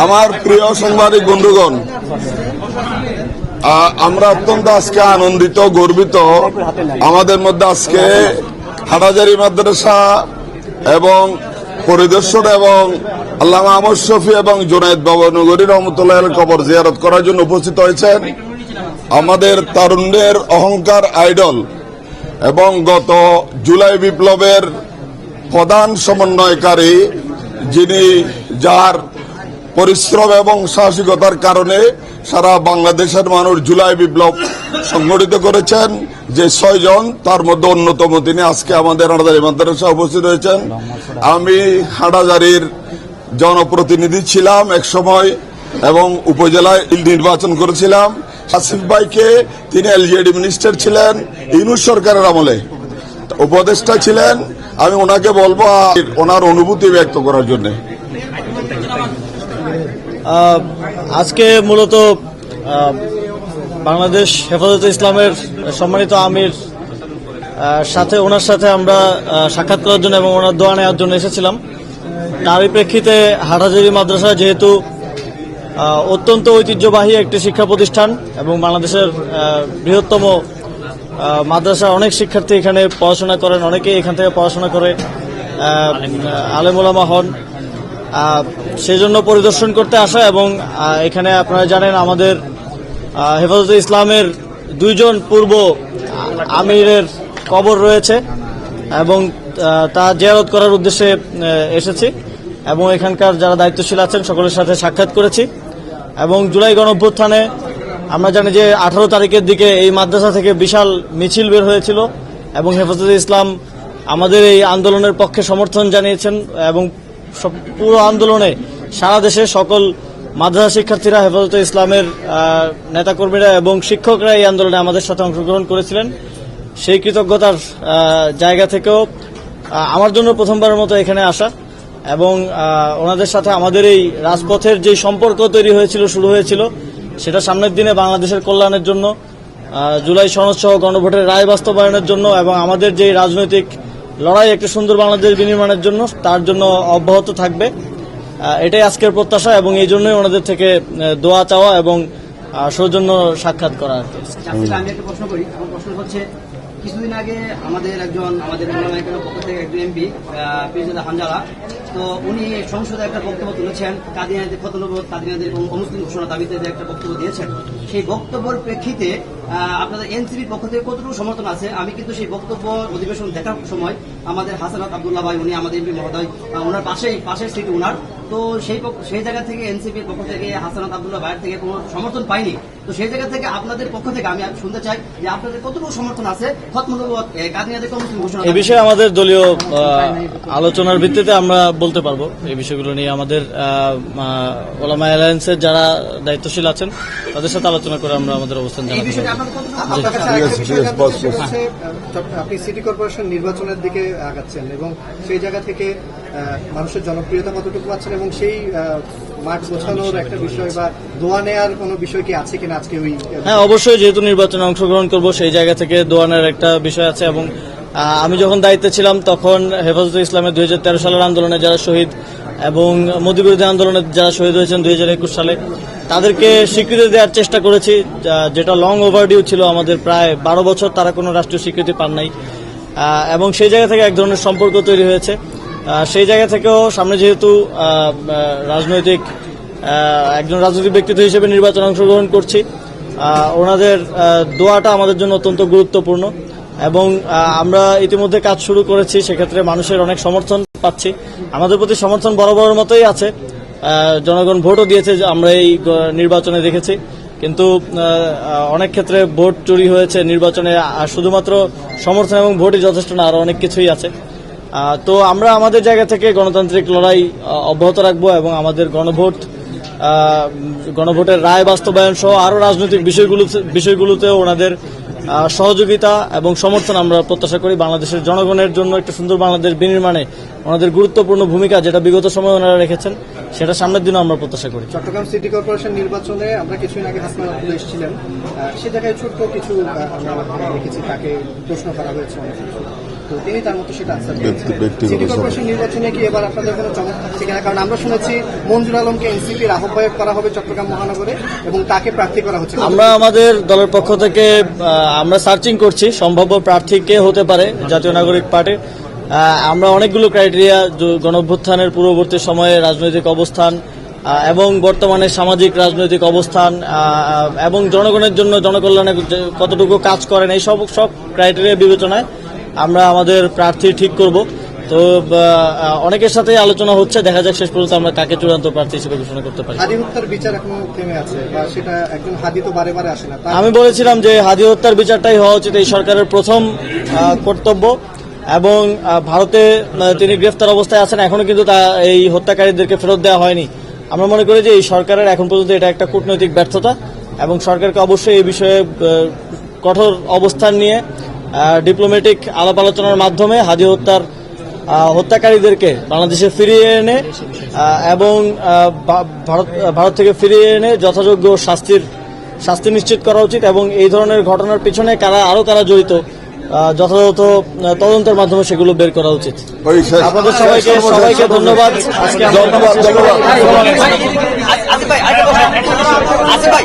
আমার প্রিয় সাংবাদিক বন্ধুগণ, আমরা অত্যন্ত আজকে আনন্দিত, গর্বিত। আমাদের মধ্যে আজকে হাটাজারি মাদ্রাসা এবং পরিদর্শন এবং আল্লামা আহমদ শফি এবং জুনায়েদ বাবা নগরী রহমতুল্লাহের কবর জিয়ারত করার জন্য উপস্থিত হয়েছেন আমাদের তারুণ্যের অহংকার আইডল এবং গত জুলাই বিপ্লবের প্রধান সমন্বয়কারী, যিনি যার পরিশ্রম এবং সাহসিকতার কারণে সারা বাংলাদেশের মানুষ জুলাই বিপ্লব সংগঠিত করেছেন, যে 6 জন, তার মধ্যে অন্যতম তিনি আজকে আমাদের হাটাজারি মাদ্রাসা উপস্থিত হয়েছেন। আমি হাটাজারির জনপ্রতিনিধি ছিলাম এক সময় এবং উপজেলায় নির্বাচন করেছিলাম। আসিফ ভাইকে, তিনি এলজিইডি মিনিস্টার ছিলেন ইউনূস সরকারের আমলে, উপদেষ্টা ছিলেন। আমি ওনাকে বলবো ওনার অনুভূতি ব্যক্ত করার জন্য। আজকে মূলত বাংলাদেশ হেফাজতে ইসলামের সম্মানিত আমির ওনার সাথে আমরা সাক্ষাৎ করার জন্য এবং ওনার দোয়া নেওয়ার জন্য এসেছিলাম। তারই প্রেক্ষিতে হাটাজারি মাদ্রাসা যেহেতু অত্যন্ত ঐতিহ্যবাহী একটি শিক্ষা প্রতিষ্ঠান এবং বাংলাদেশের বৃহত্তম মাদ্রাসা, অনেক শিক্ষার্থী এখানে পড়াশোনা করেন, অনেকেই এখান থেকে পড়াশোনা করে আলেম ওলামা হন, সেই জন্য পরিদর্শন করতে আসা। এবং এখানে আপনারা জানেন আমাদের হেফাজতে ইসলামের 2 জন পূর্ব আমিরের কবর রয়েছে এবং তা জিয়ারত করার উদ্দেশ্যে এসেছি এবং এখানকার যারা দায়িত্বশীল আছেন সকলের সাথে সাক্ষাৎ করেছি। এবং জুলাই গণঅভ্যুত্থানে আমরা জানি যে 18 তারিখের দিকে এই মাদ্রাসা থেকে বিশাল মিছিল বের হয়েছিল এবং হেফাজতে ইসলাম আমাদের এই আন্দোলনের পক্ষে সমর্থন জানিয়েছেন এবং পুরো আন্দোলনে সারা দেশে সকল মাদ্রাসা শিক্ষার্থীরা, হেফাজতে ইসলামের নেতাকর্মীরা এবং শিক্ষকরা এই আন্দোলনে আমাদের সাথে অংশগ্রহণ করেছিলেন। সেই কৃতজ্ঞতার জায়গা থেকেও আমার জন্য প্রথমবারের মতো এখানে আসা এবং ওনাদের সাথে আমাদের এই রাজপথের যে সম্পর্ক তৈরি হয়েছিল, শুরু হয়েছিল, সেটা সামনের দিনে বাংলাদেশের কল্যাণের জন্য, জুলাই সনদ সহ গণভোটের রায় বাস্তবায়নের জন্য এবং আমাদের যে রাজনৈতিক লড়াই একটি সুন্দর বাংলাদেশ বিনির্মাণের জন্য, তার জন্য অব্যাহত থাকবে। এটাই আজকের প্রত্যাশা এবং এই জন্যই ওনাদের থেকে দোয়া চাওয়া এবং সৌজন্য সাক্ষাৎ করা আর কি। আমি একটা প্রশ্ন করি। আমার প্রশ্ন হচ্ছে, কিছুদিন আগে আমাদের পক্ষ থেকে একজন এমপি পিরজাদা হানজালা, তো উনি সংসদে একটা বক্তব্য তুলেছেন, কাদিয়ানীদের খতনবোধ, কাদিয়ানীদের অমুসলিম ঘোষণা দাবিতে যে একটা বক্তব্য দিয়েছেন, সেই বক্তব্যের প্রেক্ষিতে আপনাদের এনসিপির পক্ষ থেকে কতটুকু সমর্থন আছে? আমি কিন্তু সেই বক্তব্য অধিবেশন দেখার সময় আমাদের হাসানাত আব্দুল্লাহ ভাই, উনি আমাদের এমপি মহোদয়, ওনার পাশের সিট উনার, তো সেই জায়গা থেকে এনসিপির পক্ষ থেকে হাসানাত আব্দুল্লাহ ভাইয়ের থেকে কোনো সমর্থন পাইনি। তো সেই জায়গা থেকে আপনাদের পক্ষ থেকে আমি শুনতে চাই যে আপনাদের কতটুকু সমর্থন আছে এই বিষয়ে। আমাদের দলীয় আলোচনার ভিত্তিতে আমরা বলতে পারবো এই বিষয়গুলো নিয়ে। আমাদের ওলামা অ্যালায়েন্সের যারা দায়িত্বশীল আছেন তাদের সাথে আলোচনা করে আমরা আমাদের অবস্থান জানাতে পারবো। আপনি সিটি কর্পোরেশন নির্বাচনের দিকে আগাচ্ছেন এবং সেই জায়গা থেকে মানুষের জনপ্রিয়তা কতটুকু পাচ্ছেন এবং সেই মাঠ গোছানোর একটা বিষয় বা দোয়া নেওয়ার কোনো বিষয় কি আছে কিনা আজকে? হ্যাঁ, অবশ্যই, যেহেতু নির্বাচনে অংশগ্রহণ করব সেই জায়গা থেকে দোয়া নেওয়ার একটা বিষয় আছে। এবং আমি যখন দায়িত্বে ছিলাম তখন হেফাজতে ইসলামের 2013 সালের আন্দোলনে যারা শহীদ এবং মোদী বিরোধী আন্দোলনে যারা শহীদ হয়েছেন 2021 সালে, তাদেরকে স্বীকৃতি দেওয়ার চেষ্টা করেছি, যেটা লং ওভারডিউ ছিল। আমাদের প্রায় 12 বছর তারা কোনো রাষ্ট্রীয় স্বীকৃতি পান নাই এবং সেই জায়গা থেকে এক ধরনের সম্পর্ক তৈরি হয়েছে। সেই জায়গা থেকেও সামনে যেহেতু একজন রাজনৈতিক ব্যক্তিত্ব হিসেবে নির্বাচনে অংশগ্রহণ করছি, ওনাদের দোয়াটা আমাদের জন্য অত্যন্ত গুরুত্বপূর্ণ এবং আমরা ইতিমধ্যে কাজ শুরু করেছি। সেক্ষেত্রে মানুষের অনেক সমর্থন পাচ্ছি, আমাদের প্রতি সমর্থন বরাবরের মতোই আছে। জনগণ ভোটও দিয়েছে, আমরা এই নির্বাচনে দেখেছি, কিন্তু অনেক ক্ষেত্রে ভোট চুরি হয়েছে নির্বাচনে। শুধুমাত্র সমর্থন এবং ভোটই যথেষ্ট না, আরো অনেক কিছুই আছে। তো আমরা আমাদের জায়গা থেকে গণতান্ত্রিক লড়াই অব্যাহত রাখবো এবং আমাদের গণভোটের রায় বাস্তবায়ন সহ আরো রাজনৈতিক বিষয়গুলোতেও ওনাদের সহযোগিতা এবং সমর্থন আমরা প্রত্যাশা করি। বাংলাদেশের জনগণের জন্য একটা সুন্দর বাংলাদেশ বিনির্মাণে ওনাদের গুরুত্বপূর্ণ ভূমিকা, যেটা বিগত সময়ে ওনারা রেখেছেন, সেটা সামনের দিনও আমরা প্রত্যাশা করি। চট্টগ্রাম সিটি কর্পোরেশন নির্বাচনে আমরা কিছুদিন আগে হাসনাত আব্দুল্লাহ এসেছিলেন, সে জায়গায় ছোট্ট কিছু আমরা দেখেছি, তাকে প্রশ্ন করা হয়েছে। ব্যক্তিগত, তিনি তার মতো সেটা আনসার দিয়েছেন। ব্যক্তিগত সিটি কর্পোরেশন নির্বাচনে কি এবার আপনাদের কোনো চমক থাকছে কিনা? কারণ আমরা শুনেছি মঞ্জুর আলমকে এনসিপির আহ্বায়ক করা হবে চট্টগ্রাম মহানগরে এবং তাকে প্রার্থী করা হচ্ছে। আমরা আমাদের দলের পক্ষ থেকে আমরা সার্চিং করছি সম্ভাব্য প্রার্থী কে হতে পারে জাতীয় নাগরিক পার্টির। আমরা অনেকগুলো ক্রাইটেরিয়া গণঅভ্যুত্থানের পূর্ববর্তী সময়ে রাজনৈতিক অবস্থান এবং বর্তমানে সামাজিক রাজনৈতিক অবস্থান এবং জনগণের জন্য জনকল্যাণে কতটুকু কাজ করেন এই সব ক্রাইটেরিয়া বিবেচনায় আমরা আমাদের প্রার্থী ঠিক করব। তো অনেকের সাথে আলোচনা হচ্ছে, দেখা যাক শেষ পর্যন্ত আমরা কাকে চূড়ান্ত প্রার্থী হিসেবে ঘোষণা করতে পারি। হাদি হত্যার বিচার এখনো থেমে আছে বা সেটা একজন হাদি তো বারে বারে আসে না। আমি বলেছিলাম যে হাদি হত্যার বিচারটাই হওয়া উচিত এই সরকারের প্রথম কর্তব্য এবং ভারতে তিনি গ্রেফতার অবস্থায় আছেন, এখনো কিন্তু এই হত্যাকারীদেরকে ফেরত দেওয়া হয়নি। আমরা মনে করি যে এই সরকারের এখন পর্যন্ত এটা একটা কূটনৈতিক ব্যর্থতা এবং সরকারকে অবশ্যই এই বিষয়ে কঠোর অবস্থান নিয়ে ডিপ্লোম্যাটিক আলাপ আলোচনার মাধ্যমে হাদি হত্যার হত্যাকারীদেরকে বাংলাদেশে ফিরিয়ে এনে এবং ভারত থেকে ফিরিয়ে এনে যথাযোগ্য শাস্তি নিশ্চিত করা উচিত এবং এই ধরনের ঘটনার পিছনে কারা জড়িত যথাযথ তদন্তের মাধ্যমে সেগুলো বের করা উচিত। আপনাদের সবাইকে ধন্যবাদ। আজকে আসিফ ভাই